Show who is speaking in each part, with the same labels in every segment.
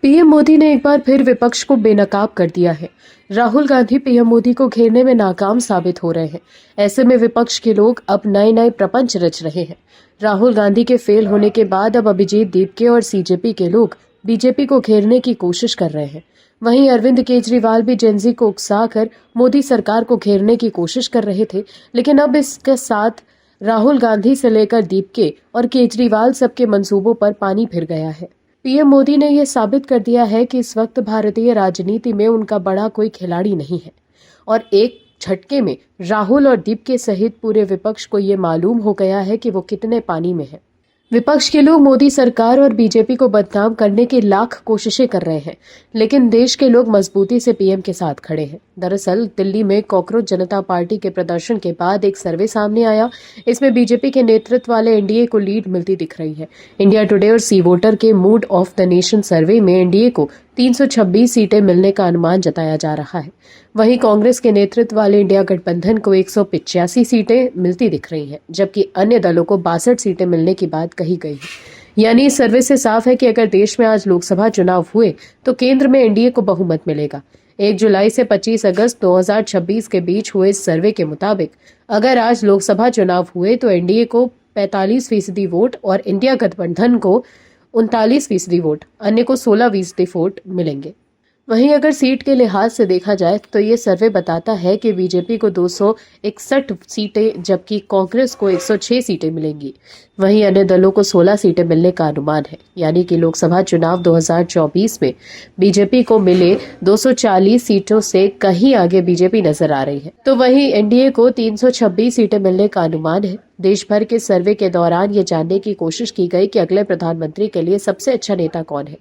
Speaker 1: PM Modi ने एक बार फिर विपक्ष को बेनकाब कर दिया है। राहुल गांधी पीएम मोदी को घेरने में नाकाम साबित हो रहे हैं। ऐसे में विपक्ष के लोग अब नए नए प्रपंच रच रहे हैं। राहुल गांधी के फेल होने के बाद अब अभिजीत दीपके और सीजेपी के लोग बीजेपी को घेरने की कोशिश कर रहे हैं। वहीं अरविंद केजरीवाल भी जेनजी को उकसाकर मोदी सरकार को घेरने की कोशिश कर रहे थे, लेकिन अब इसके साथ राहुल गांधी से लेकर दीपके और केजरीवाल सबके मंसूबों पर पानी फिर गया है। पीएम मोदी ने यह साबित कर दिया है कि इस वक्त भारतीय राजनीति में उनका बड़ा कोई खिलाड़ी नहीं है और एक झटके में राहुल और दीपके सहित पूरे विपक्ष को ये मालूम हो गया है कि वो कितने पानी में है। विपक्ष के लोग मोदी सरकार और बीजेपी को बदनाम करने की लाख कोशिशें कर रहे हैं, लेकिन देश के लोग मजबूती से पीएम के साथ खड़े हैं। दरअसल दिल्ली में कॉकरोच जनता पार्टी के प्रदर्शन के बाद एक सर्वे सामने आया। इसमें बीजेपी के नेतृत्व वाले एनडीए को लीड मिलती दिख रही है। इंडिया टुडे और सी वोटर के मूड ऑफ द नेशन सर्वे में एनडीए को 326 सीटें मिलने का अनुमान जताया जा रहा है। वहीं कांग्रेस के नेतृत्व वाले इंडिया गठबंधन को 185 सीटें मिलती दिख रही हैं, जबकि अन्य दलों को 62 सीटें मिलने की बात कही गई है। यानी इस सर्वे से साफ है कि अगर देश में आज लोकसभा चुनाव हुए तो केंद्र में एनडीए को बहुमत मिलेगा। 1 जुलाई से 25 अगस्त 2026 के बीच हुए इस सर्वे के मुताबिक अगर आज लोकसभा चुनाव हुए तो एनडीए को 45% वोट और इंडिया गठबंधन को 39% वोट, अन्य को 16% वोट मिलेंगे। वहीं अगर सीट के लिहाज से देखा जाए तो ये सर्वे बताता है कि बीजेपी को 261 सीटें जबकि कांग्रेस को 106 सीटें मिलेंगी। वहीं अन्य दलों को 16 सीटें मिलने का अनुमान है। यानी कि लोकसभा चुनाव 2024 में बीजेपी को मिले 240 सीटों से कहीं आगे बीजेपी नजर आ रही है। तो वहीं एनडीए को 326 सीटें मिलने का अनुमान है। देश भर के सर्वे के दौरान ये जानने की कोशिश की गई कि अगले प्रधानमंत्री के लिए सबसे अच्छा नेता कौन है।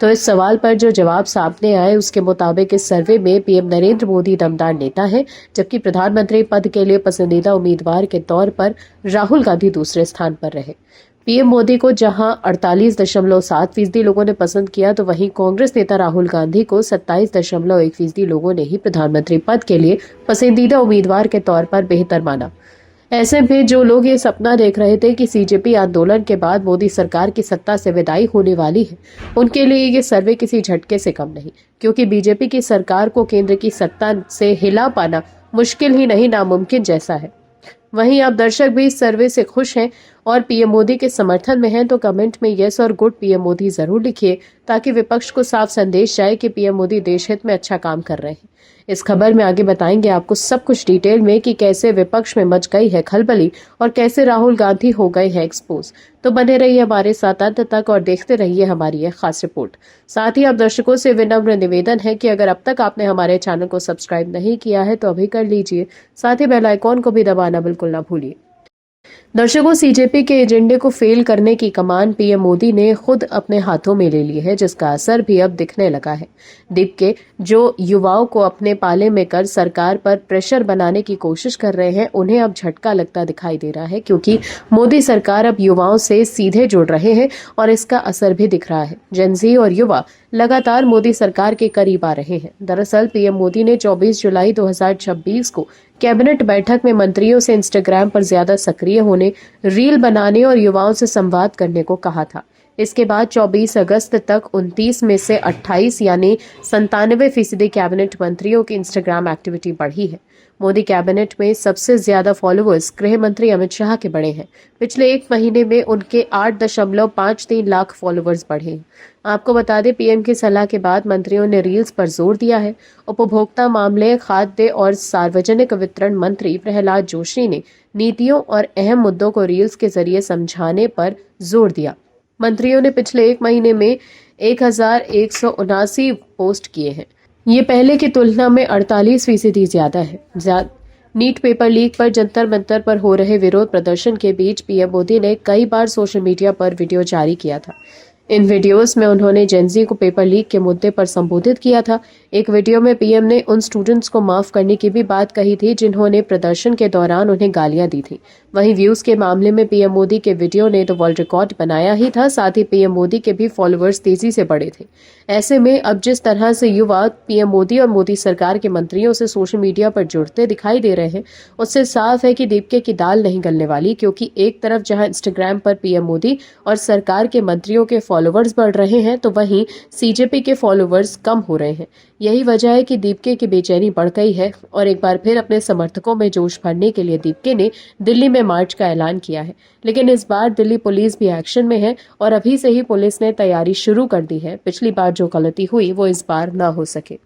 Speaker 1: तो इस सवाल पर जो जवाब सामने आए उसके मुताबिक इस सर्वे में पीएम नरेंद्र मोदी दमदार नेता है, जबकि प्रधानमंत्री पद के लिए पसंदीदा उम्मीदवार के तौर पर राहुल गांधी दूसरे स्थान पर रहे। पीएम मोदी को जहां 48.7% लोगों ने पसंद किया, तो वहीं कांग्रेस नेता राहुल गांधी को 27.1% लोगों ने ही प्रधानमंत्री पद के लिए पसंदीदा उम्मीदवार के तौर पर बेहतर माना। ऐसे में जो लोग ये सपना देख रहे थे कि सीजेपी आंदोलन के बाद मोदी सरकार की सत्ता से विदाई होने वाली है, उनके लिए ये सर्वे किसी झटके से कम नहीं, क्योंकि बीजेपी की सरकार को केंद्र की सत्ता से हिला पाना मुश्किल ही नहीं नामुमकिन जैसा है। वहीं आप दर्शक भी इस सर्वे से खुश हैं और पीएम मोदी के समर्थन में हैं तो कमेंट में यस और गुड पीएम मोदी जरूर लिखिए, ताकि विपक्ष को साफ संदेश जाए कि पीएम मोदी देश हित में अच्छा काम कर रहे हैं। इस खबर में आगे बताएंगे आपको सब कुछ डिटेल में कि कैसे विपक्ष में मच गई है खलबली और कैसे राहुल गांधी हो गए हैं एक्सपोज। तो बने रहिए हमारे साथ अंत तक और देखते रहिए हमारी यह खास रिपोर्ट। साथ ही आप दर्शकों से विनम्र निवेदन है कि अगर अब तक आपने हमारे चैनल को सब्सक्राइब नहीं किया है तो अभी कर लीजिए। साथ ही बेल आइकॉन को भी दबाना बिल्कुल ना भूलिए। दर्शकों, सीजेपी के एजेंडे को फेल करने की कमान पीएम मोदी ने खुद अपने हाथों में ले ली है, जिसका असर भी अब दिखने लगा है। दीपके जो युवाओं को अपने पाले में कर सरकार पर प्रेशर बनाने की कोशिश कर रहे हैं, उन्हें अब झटका लगता दिखाई दे रहा है, क्योंकि मोदी सरकार अब युवाओं से सीधे जुड़ रहे हैं और इसका असर भी दिख रहा है। जेनजी और युवा लगातार मोदी सरकार के करीब आ रहे हैं। दरअसल पीएम मोदी ने 24 जुलाई 2026 को कैबिनेट बैठक में मंत्रियों से इंस्टाग्राम पर ज्यादा सक्रिय होने, रील बनाने और युवाओं से संवाद करने को कहा था। इसके बाद 24 अगस्त तक 29 में से 28 यानी 97% कैबिनेट मंत्रियों की इंस्टाग्राम एक्टिविटी बढ़ी है। मोदी कैबिनेट में सबसे ज्यादा फॉलोअर्स गृह मंत्री अमित शाह के बढ़े हैं। पिछले एक महीने में उनके 8.53 लाख फॉलोअर्स बढ़े हैं। आपको बता दें, पीएम की सलाह के बाद मंत्रियों ने रील्स पर जोर दिया है। उपभोक्ता मामले, खाद्य और सार्वजनिक वितरण मंत्री प्रहलाद जोशी ने नीतियों और अहम मुद्दों को रील्स के जरिए समझाने पर जोर दिया। मंत्रियों ने पिछले एक महीने में 1179 पोस्ट किए हैं। ये पहले की तुलना में 48% ज्यादा है। नीट पेपर लीक पर जंतर मंतर पर हो रहे विरोध प्रदर्शन के बीच पीएम मोदी ने कई बार सोशल मीडिया पर वीडियो जारी किया था। इन वीडियोस में उन्होंने जेनजी को पेपर लीक के मुद्दे पर संबोधित किया था। एक वीडियो में पीएम ने उन स्टूडेंट्स को माफ करने की भी बात कही थी जिन्होंने प्रदर्शन के दौरान उन्हें गालियां दी थी। वहीं व्यूज के मामले में पीएम मोदी के वीडियो ने तो वर्ल्ड रिकॉर्ड बनाया ही था, साथ ही पीएम मोदी के भी फॉलोअर्स तेजी से बढ़े थे। ऐसे में अब जिस तरह से युवा पीएम मोदी और मोदी सरकार के मंत्रियों से सोशल मीडिया पर जुड़ते दिखाई दे रहे हैं, उससे साफ है कि दीपके की दाल नहीं गलने वाली, क्योंकि एक तरफ जहां इंस्टाग्राम पर पीएम मोदी और सरकार के मंत्रियों के फॉलोअर्स बढ़ रहे हैं तो वहीं सीजेपी के फॉलोअर्स कम हो रहे हैं। यही वजह है कि दीपके की बेचैनी बढ़ गई है और एक बार फिर अपने समर्थकों में जोश भरने के लिए दीपके ने दिल्ली में मार्च का ऐलान किया है। लेकिन इस बार दिल्ली पुलिस भी एक्शन में है और अभी से ही पुलिस ने तैयारी शुरू कर दी है। पिछली बार जो गलती हुई वो इस बार ना हो सके।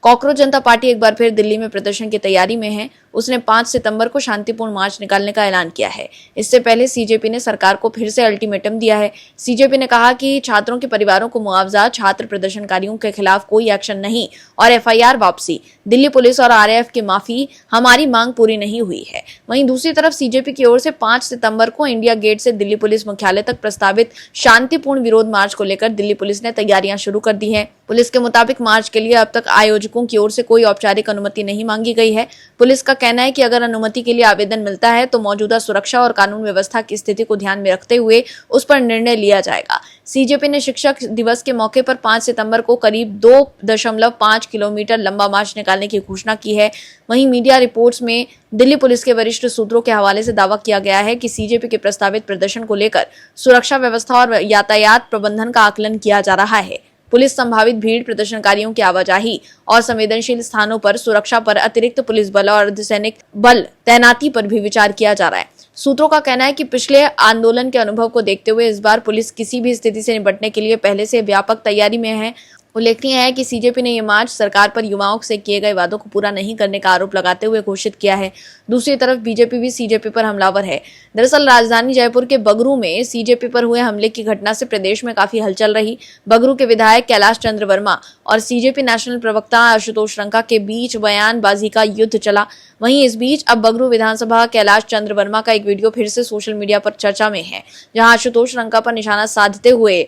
Speaker 2: कॉकरोच जनता पार्टी एक बार फिर दिल्ली में प्रदर्शन की तैयारी में है। उसने 5 सितंबर को शांतिपूर्ण मार्च निकालने का ऐलान किया है। इससे पहले सीजेपी ने सरकार को फिर से अल्टीमेटम दिया है। सीजेपी ने कहा कि छात्रों के परिवारों को मुआवजा, छात्र प्रदर्शनकारियों के खिलाफ कोई एक्शन नहीं और एफआईआर वापसी, दिल्ली पुलिस और आरएएफ की माफी, हमारी मांग पूरी नहीं हुई है। वहीं दूसरी तरफ सीजेपी की ओर से 5 सितंबर को इंडिया गेट से दिल्ली पुलिस मुख्यालय तक प्रस्तावित शांतिपूर्ण विरोध मार्च को लेकर दिल्ली पुलिस ने तैयारियां शुरू कर दी है। पुलिस के मुताबिक मार्च के लिए अब तक आयोजकों की ओर से कोई औपचारिक अनुमति नहीं मांगी गई है। पुलिस का कहना है कि अगर अनुमति के लिए आवेदन मिलता है तो मौजूदा सुरक्षा और कानून व्यवस्था की स्थिति को ध्यान में रखते हुए उस पर निर्णय लिया जाएगा। सीजेपी ने शिक्षक दिवस के मौके पर 5 सितंबर को करीब 2.5 किलोमीटर लंबा मार्च निकालने की घोषणा की है। वहीं मीडिया रिपोर्ट्स में दिल्ली पुलिस के वरिष्ठ सूत्रों के हवाले से दावा किया गया है कि सीजेपी के प्रस्तावित प्रदर्शन को लेकर सुरक्षा व्यवस्था और यातायात प्रबंधन का आकलन किया जा रहा है। पुलिस संभावित भीड़, प्रदर्शनकारियों की आवाजाही और संवेदनशील स्थानों पर सुरक्षा पर अतिरिक्त पुलिस बल और अर्धसैनिक बल तैनाती पर भी विचार किया जा रहा है। सूत्रों का कहना है कि पिछले आंदोलन के अनुभव को देखते हुए इस बार पुलिस किसी भी स्थिति से निपटने के लिए पहले से व्यापक तैयारी में है। उल्लेखनीय है कि सीजेपी ने ये मार्च सरकार पर युवाओं से किए गए वादों को पूरा नहीं करने का आरोप लगाते हुए घोषित किया है। दूसरी तरफ बीजेपी भी सीजेपी पर हमलावर है। दरअसल राजधानी जयपुर के बगरू में सीजेपी पर हुए हमले की घटना से प्रदेश में काफी हलचल रही। बगरू के विधायक कैलाश चंद्र वर्मा और सीजेपी नेशनल प्रवक्ता आशुतोष रंका के बीच बयानबाजी का युद्ध चला। वहीं इस बीच अब बगरू विधानसभा कैलाश चंद्र वर्मा का एक वीडियो फिर से सोशल मीडिया पर चर्चा में है, जहां आशुतोष रंका पर निशाना साधते हुए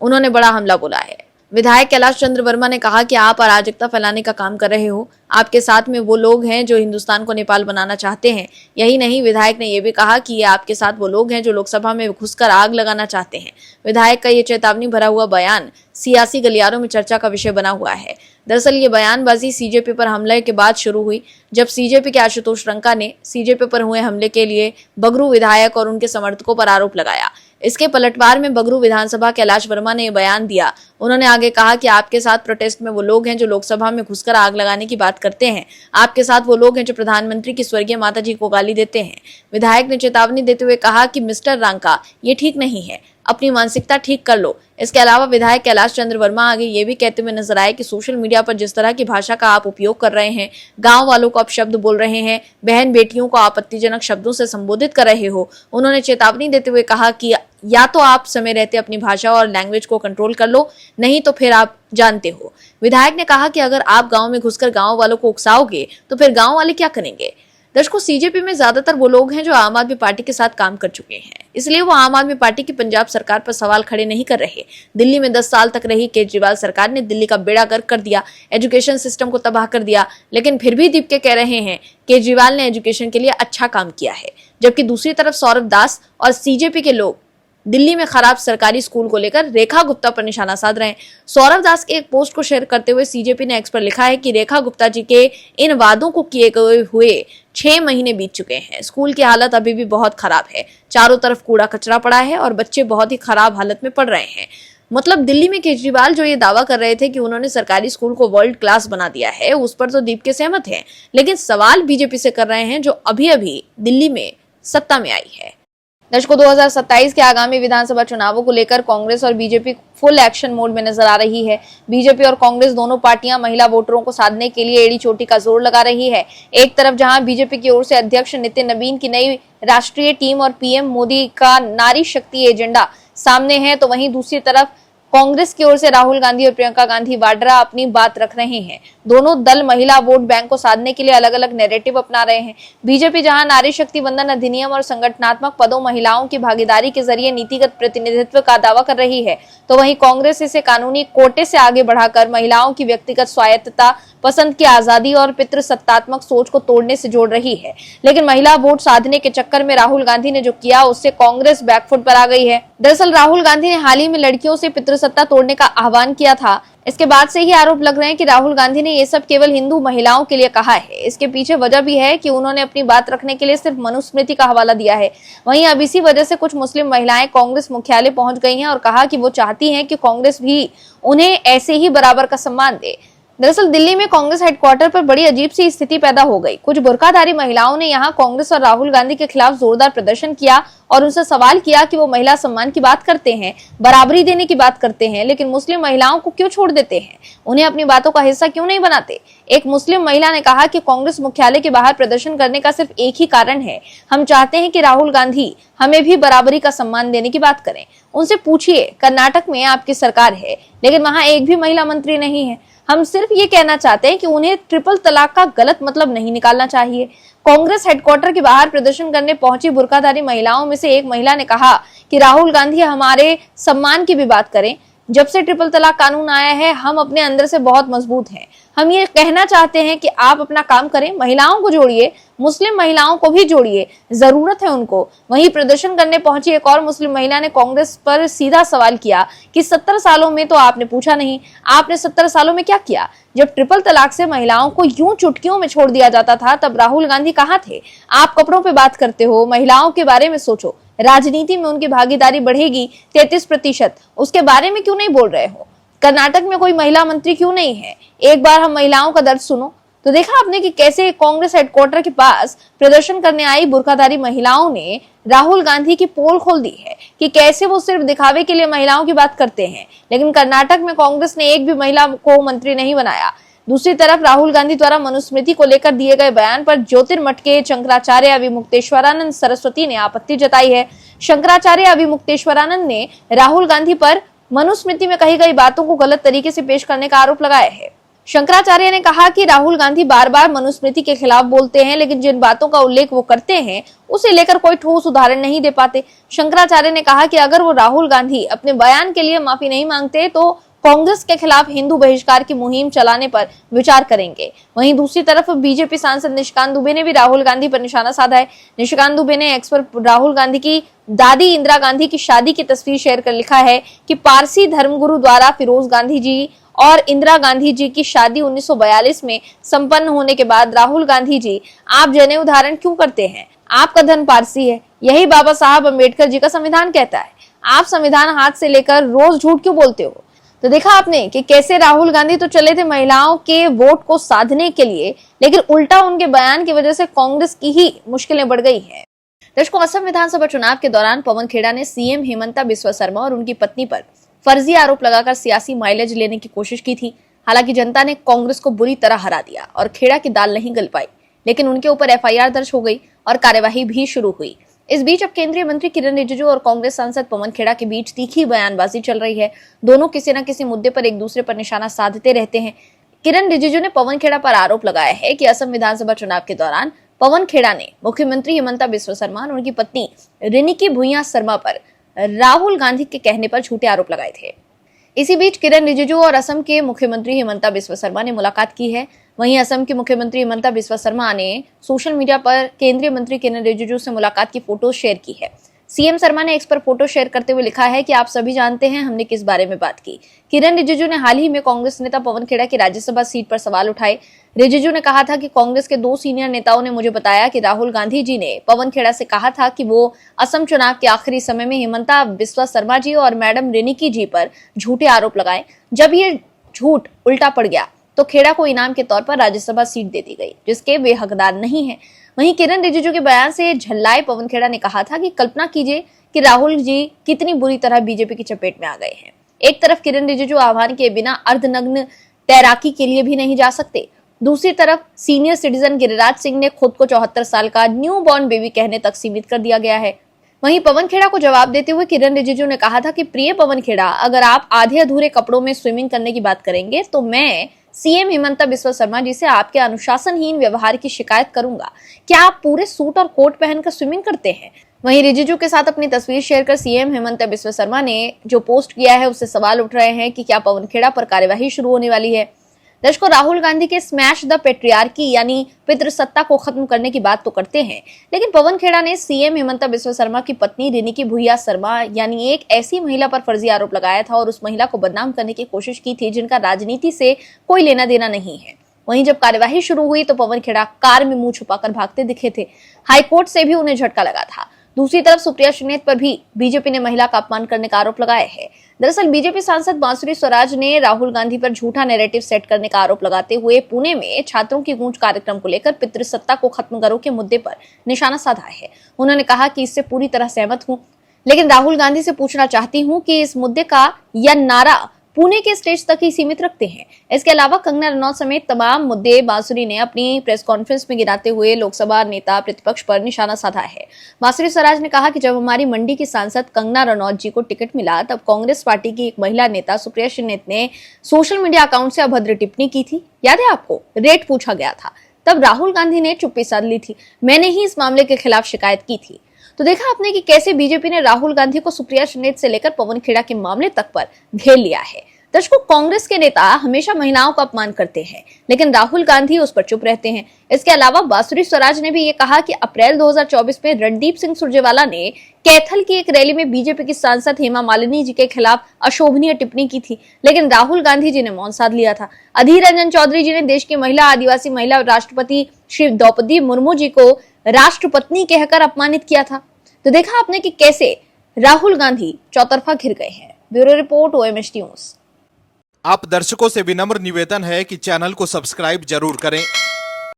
Speaker 2: उन्होंने बड़ा हमला बोला है। विधायक कैलाश चंद्र वर्मा ने कहा कि आप अराजकता फैलाने का काम कर रहे हो। आपके साथ में वो लोग हैं जो हिंदुस्तान को नेपाल बनाना चाहते हैं। यही नहीं, विधायक ने यह भी कहा कि ये आपके साथ वो लोग हैं जो लोकसभा में घुसकर आग लगाना चाहते हैं। विधायक का ये चेतावनी भरा हुआ बयान सियासी गलियारों में चर्चा का विषय बना हुआ है। दरअसल ये बयानबाजी सीजेपी पर हमले के बाद शुरू हुई, जब सीजेपी के आशुतोष रंका ने सीजेपी पर हुए हमले के लिए बगरू विधायक और उनके समर्थकों पर आरोप लगाया। इसके पलटवार में बगरू विधानसभा कैलाश वर्मा ने बयान दिया। उन्होंने आगे कहा कि आपके साथ प्रोटेस्ट में वो लोग हैं जो लोकसभा में घुसकर आग लगाने की बात करते हैं। आपके साथ वो लोग हैं जो प्रधानमंत्री की स्वर्गीय माताजी को गाली देते हैं। विधायक ने चेतावनी देते हुए कहा कि मिस्टर रंका, ये ठीक नहीं है, अपनी मानसिकता ठीक कर लो। इसके अलावा विधायक कैलाश चंद्र वर्मा आगे ये भी कहते हुए नजर आए कि सोशल मीडिया पर जिस तरह की भाषा का आप उपयोग कर रहे हैं, गांव वालों को आप शब्द बोल रहे हैं, बहन बेटियों को आपत्तिजनक शब्दों से संबोधित कर रहे हो। उन्होंने चेतावनी देते हुए कहा कि या तो आप समय रहते अपनी भाषा और लैंग्वेज को कंट्रोल कर लो, नहीं तो फिर आप जानते हो। विधायक ने कहा कि अगर आप गाँव में घुसकर गाँव वालों को उकसाओगे तो फिर गाँव वाले क्या करेंगे। दर्शकों, सीजेपी में ज्यादातर वो लोग हैं जो आम आदमी पार्टी के साथ काम कर चुके हैं, इसलिए वो आम आदमी पार्टी की पंजाब सरकार पर सवाल खड़े नहीं कर रहे। दिल्ली में 10 साल तक रही केजरीवाल सरकार ने दिल्ली का बेड़ा गर्क कर दिया, एजुकेशन सिस्टम को तबाह कर दिया, लेकिन फिर भी दीपके कह रहे हैं केजरीवाल ने एजुकेशन के लिए अच्छा काम किया है। जबकि दूसरी तरफ सौरभ दास और सीजेपी के लोग दिल्ली में खराब सरकारी स्कूल को लेकर रेखा गुप्ता पर निशाना साध रहे हैं। सौरभ दास के एक पोस्ट को शेयर करते हुए सीजेपी ने एक्स पर लिखा है कि रेखा गुप्ता जी के इन वादों को किए गए हुए 6 महीने बीत चुके हैं। स्कूल की हालत अभी भी बहुत खराब है, चारों तरफ कूड़ा कचरा पड़ा है और बच्चे बहुत ही खराब हालत में पढ़ रहे हैं। मतलब दिल्ली में केजरीवाल जो ये दावा कर रहे थे कि उन्होंने सरकारी स्कूल को वर्ल्ड क्लास बना दिया है, उस पर तो दीपके सहमत हैं, लेकिन सवाल बीजेपी से कर रहे हैं जो अभी अभी दिल्ली में सत्ता में आई है। दर्शकों, 2027 के आगामी विधानसभा चुनावों को लेकर कांग्रेस और बीजेपी फुल एक्शन मोड में नजर आ रही है। बीजेपी और कांग्रेस दोनों पार्टियां महिला वोटरों को साधने के लिए एड़ी चोटी का जोर लगा रही है। एक तरफ जहां बीजेपी की ओर से अध्यक्ष नितिन नवीन की नई राष्ट्रीय टीम और पीएम मोदी का नारी शक्ति एजेंडा सामने है, तो वहीं दूसरी तरफ कांग्रेस की ओर से राहुल गांधी और प्रियंका गांधी वाड्रा अपनी बात रख रहे हैं। दोनों दल महिला वोट बैंक को साधने के लिए अलग अलग नैरेटिव अपना रहे हैं। बीजेपी जहां नारी शक्ति वंदन अधिनियम और संगठनात्मक पदों महिलाओं की भागीदारी के जरिए नीतिगत प्रतिनिधित्व का दावा कर रही है, तो वहीं कांग्रेस इसे कानूनी कोटे से आगे बढ़ाकर महिलाओं की व्यक्तिगत स्वायत्तता, पसंद की आजादी और पितृसत्तात्मक सोच को तोड़ने से जोड़ रही है। लेकिन महिला वोट साधने के चक्कर में राहुल गांधी ने जो किया, उससे कांग्रेस बैकफुट पर आ गई है। दरअसल राहुल गांधी ने हाल ही में लड़कियों से पितृसत्ता तोड़ने का आह्वान किया था। इसके बाद से ही आरोप लग रहे हैं कि राहुल गांधी ने ये सब केवल हिंदू महिलाओं के लिए कहा है। इसके पीछे वजह भी है कि उन्होंने अपनी बात रखने के लिए सिर्फ मनुस्मृति का हवाला दिया है। वहीं अब इसी वजह से कुछ मुस्लिम महिलाएं कांग्रेस मुख्यालय पहुंच गई हैं और कहा कि वो चाहती हैं कि कांग्रेस भी उन्हें ऐसे ही बराबर का सम्मान दे। दरअसल दिल्ली में कांग्रेस हेडक्वार्टर पर बड़ी अजीब सी स्थिति पैदा हो गई। कुछ बुर्काधारी महिलाओं ने यहां कांग्रेस और राहुल गांधी के खिलाफ जोरदार प्रदर्शन किया और उनसे सवाल किया कि वो महिला सम्मान की बात करते हैं, बराबरी देने की बात करते हैं, लेकिन मुस्लिम महिलाओं को क्यों छोड़ देते हैं, उन्हें अपनी बातों का हिस्सा क्यों नहीं बनाते। एक मुस्लिम महिला ने कहा कि कांग्रेस मुख्यालय के बाहर प्रदर्शन करने का सिर्फ एक ही कारण है, हम चाहते हैं कि राहुल गांधी हमें भी बराबरी का सम्मान देने की बात करें। उनसे पूछिए, कर्नाटक में आपकी सरकार है लेकिन वहां एक भी महिला मंत्री नहीं है। हम सिर्फ ये कहना चाहते हैं कि उन्हें ट्रिपल तलाक का गलत मतलब नहीं निकालना चाहिए। कांग्रेस हेडक्वार्टर के बाहर प्रदर्शन करने पहुंची बुर्काधारी महिलाओं में से एक महिला ने कहा कि राहुल गांधी हमारे सम्मान की भी बात करें। जब से ट्रिपल तलाक कानून आया है हम अपने अंदर से बहुत मजबूत हैं। हम ये कहना चाहते हैं कि आप अपना काम करें, महिलाओं को जोड़िए, मुस्लिम महिलाओं को भी जोड़िए, जरूरत है उनको। वहीं प्रदर्शन करने पहुंची एक और मुस्लिम महिला ने कांग्रेस पर सीधा सवाल किया कि 70 सालों में तो आपने पूछा नहीं, आपने 70 सालों में क्या किया? जब ट्रिपल तलाक से महिलाओं को यूं चुटकियों में छोड़ दिया जाता था तब राहुल गांधी कहाँ थे? आप कपड़ों पे बात करते हो, महिलाओं के बारे में सोचो, राजनीति में उनकी भागीदारी बढ़ेगी 33%, उसके बारे में क्यों नहीं बोल रहे हो? कर्नाटक में कोई महिला मंत्री क्यों नहीं है? एक बार हम महिलाओं का दर्द सुनो। तो देखा आपने कि कैसे कांग्रेस हेडक्वार्टर के पास प्रदर्शन करने आई बुर्काधारी महिलाओं ने राहुल गांधी की पोल खोल दी है कि कैसे वो सिर्फ दिखावे के लिए महिलाओं की बात करते हैं, लेकिन कर्नाटक में कांग्रेस ने एक भी महिला को मंत्री नहीं बनाया। दूसरी तरफ राहुल गांधी द्वारा मनुस्मृति को लेकर दिए गए बयान पर ज्योतिर्मठ के शंकराचार्य अभिमुक्तेश्वरानंद सरस्वती ने आपत्ति जताई है। शंकराचार्य अभिमुक्तेश्वरानंद ने राहुल गांधी पर मनुस्मृति में कही गई बातों को गलत तरीके से पेश करने का आरोप लगाया है। शंकराचार्य ने कहा कि राहुल गांधी बार बार मनुस्मृति के खिलाफ बोलते हैं, लेकिन जिन बातों का उल्लेख वो करते हैं उसे लेकर कोई ठोस उदाहरण नहीं दे पाते। शंकराचार्य ने कहा कि अगर वो राहुल गांधी अपने बयान के लिए माफी नहीं मांगते तो कांग्रेस के खिलाफ हिंदू बहिष्कार की मुहिम चलाने पर विचार करेंगे। वहीं दूसरी तरफ बीजेपी सांसद निशिकांत दुबे ने भी राहुल गांधी पर निशाना साधा है। निशिकांत दुबे ने एक्स पर राहुल गांधी की दादी इंदिरा गांधी की शादी की तस्वीर शेयर कर लिखा है कि पारसी धर्मगुरु द्वारा फिरोज गांधी जी और इंदिरा गांधी जी की शादी 1942 में संपन्न होने के बाद राहुल गांधी जी आप जनेऊ धारण क्यों करते हैं? आपका धर्म पारसी है, यही बाबा साहब अम्बेडकर जी का संविधान कहता है। आप संविधान हाथ से लेकर रोज झूठ क्यों बोलते हो? तो देखा आपने कि कैसे राहुल गांधी तो चले थे महिलाओं के वोट को साधने के लिए, लेकिन उल्टा उनके बयान की वजह से कांग्रेस की ही मुश्किलें बढ़ गई हैं। दर्शकों, असम विधानसभा चुनाव के दौरान पवन खेड़ा ने सीएम हेमंता बिस्वा शर्मा और उनकी पत्नी पर फर्जी आरोप लगाकर सियासी माइलेज लेने की कोशिश की थी। हालांकि जनता ने कांग्रेस को बुरी तरह हरा दिया और खेड़ा की दाल नहीं गल पाई, लेकिन उनके ऊपर एफआईआर दर्ज हो गई और कार्यवाही भी शुरू हुई। इस बीच अब केंद्रीय मंत्री किरण रिजिजू और कांग्रेस सांसद पवन खेड़ा के बीच तीखी बयानबाजी चल रही है। दोनों किसी न किसी मुद्दे पर एक दूसरे पर निशाना साधते रहते हैं। किरण रिजिजू ने पवन खेड़ा पर आरोप लगाया है कि असम विधानसभा चुनाव के दौरान पवन खेड़ा ने मुख्यमंत्री हेमंता बिस्वा शर्मा और उनकी पत्नी रिनिकी भुइयां शर्मा पर राहुल गांधी के कहने पर झूठे आरोप लगाए थे। इसी बीच किरण रिजिजू और असम के मुख्यमंत्री हेमंता बिस्वा शर्मा ने मुलाकात की है। वहीं असम के मुख्यमंत्री हेमंता बिस्वा शर्मा ने सोशल मीडिया पर केंद्रीय मंत्री किरण रिजिजू से मुलाकात की फोटो शेयर की है। सीएम शर्मा ने एक्स पर फोटो शेयर करते हुए लिखा है कि आप सभी जानते हैं हमने किस बारे में बात की। किरण रिजिजू ने हाल ही में कांग्रेस नेता पवन खेड़ा की राज्यसभा सीट पर सवाल उठाए। रिजिजू ने कहा था कि कांग्रेस के 2 सीनियर नेताओं ने मुझे बताया कि राहुल गांधी जी ने पवन खेड़ा से कहा था कि वो असम चुनाव के आखिरी समय में हेमंता बिस्वा शर्मा जी और मैडम रिनिकी जी पर झूठे आरोप लगाए। जब ये झूठ उल्टा पड़ गया तो खेड़ा को इनाम के तौर पर राज्यसभा सीट दे दी गई, जिसके वे हकदार नहीं है। वहीं किरण रिजिजू के बयान से झल्लाए पवन खेड़ा ने कहा था कि कल्पना कीजिए कि राहुल जी कितनी बुरी तरह बीजेपी की चपेट में आ गए हैं। एक तरफ किरण रिजिजू आह्वान के बिना अर्धनग्न तैराकी के लिए भी नहीं जा सकते, दूसरी तरफ सीनियर सिटीजन गिरिराज सिंह ने खुद को 74 साल का न्यू बॉर्न बेबी कहने तक सीमित कर दिया गया है। वहीं पवन खेड़ा को जवाब देते हुए किरण रिजिजू ने कहा था कि प्रिय पवन खेड़ा, अगर आप आधे अधूरे कपड़ों में स्विमिंग करने की बात करेंगे तो मैं सीएम हेमंता बिस्वा शर्मा जी से आपके अनुशासनहीन व्यवहार की शिकायत करूंगा। क्या आप पूरे सूट और कोट पहनकर स्विमिंग करते हैं? वहीं रिजिजू के साथ अपनी तस्वीर शेयर कर सीएम हेमंता बिस्वा शर्मा ने जो पोस्ट किया है उससे सवाल उठ रहे हैं कि क्या पवन खेड़ा पर कार्यवाही शुरू होने वाली है। दर्शकों, राहुल गांधी के स्मैश द पेट्रियार्की यानी पितृसत्ता को खत्म करने की बात तो करते हैं, लेकिन पवन खेड़ा ने सीएम हेमंता बिस्वा शर्मा की पत्नी रिनिकी भूया शर्मा यानी एक ऐसी महिला पर फर्जी आरोप लगाया था और उस महिला को बदनाम करने की कोशिश की थी जिनका राजनीति से कोई लेना देना नहीं है। वहीं जब कार्यवाही शुरू हुई तो पवन खेड़ा कार में मुंह छुपाकर भागते दिखे थे। हाईकोर्ट से भी उन्हें झटका लगा था। दूसरी तरफ सुप्रिया श्रीनेत पर भी बीजेपी ने महिला का अपमान करने का आरोप लगाया है। दरअसल बीजेपी सांसद बांसुरी स्वराज ने राहुल गांधी पर झूठा नैरेटिव सेट करने का आरोप लगाते हुए पुणे में छात्रों की गूंज कार्यक्रम को लेकर पितृसत्ता को खत्म करो के मुद्दे पर निशाना साधा है। उन्होंने कहा कि इससे पूरी तरह सहमत हूं, लेकिन राहुल गांधी से पूछना चाहती हूं कि इस मुद्दे का यह नारा पुणे के स्टेज तक ही सीमित रखते हैं। इसके अलावा कंगना रनौत समेत तमाम मुद्दे बांसुरी ने अपनी प्रेस कॉन्फ्रेंस में गिनाते हुए लोकसभा नेता प्रतिपक्ष पर निशाना साधा है। बांसुरी स्वराज ने कहा कि जब हमारी मंडी की सांसद कंगना रनौत जी को टिकट मिला तब कांग्रेस पार्टी की एक महिला नेता सुप्रिया श्रीनेत ने सोशल मीडिया अकाउंट से अभद्र टिप्पणी की थी। याद है आपको? रेट पूछा गया था, तब राहुल गांधी ने चुप्पी साध ली थी। मैंने ही इस मामले के खिलाफ शिकायत की थी। तो देखा आपने कि कैसे बीजेपी ने राहुल गांधी को सुप्रिया श्रीनेत से लेकर पवन खेड़ा के मामले तक पर घेर लिया है। दर्शकों, कांग्रेस के नेता हमेशा महिलाओं का अपमान करते हैं, लेकिन राहुल गांधी उस पर चुप रहते हैं। इसके अलावा बांसुरी स्वराज ने भी ये कहा कि अप्रैल 2024 में रणदीप सिंह सुरजेवाला ने कैथल की एक रैली में बीजेपी की सांसद हेमा मालिनी जी के खिलाफ अशोभनीय टिप्पणी की थी, लेकिन राहुल गांधी जी ने मौन साध लिया था। अधीर रंजन चौधरी जी ने देश की महिला आदिवासी महिला राष्ट्रपति श्री द्रौपदी मुर्मू जी को राष्ट्रपत्नी कहकर अपमानित किया था। तो देखा आपने कि कैसे राहुल गांधी चौतरफा घिर गए हैं। Bureau report, OMS news.
Speaker 3: आप दर्शकों से विनम्र निवेदन है कि चैनल को सब्सक्राइब जरूर करें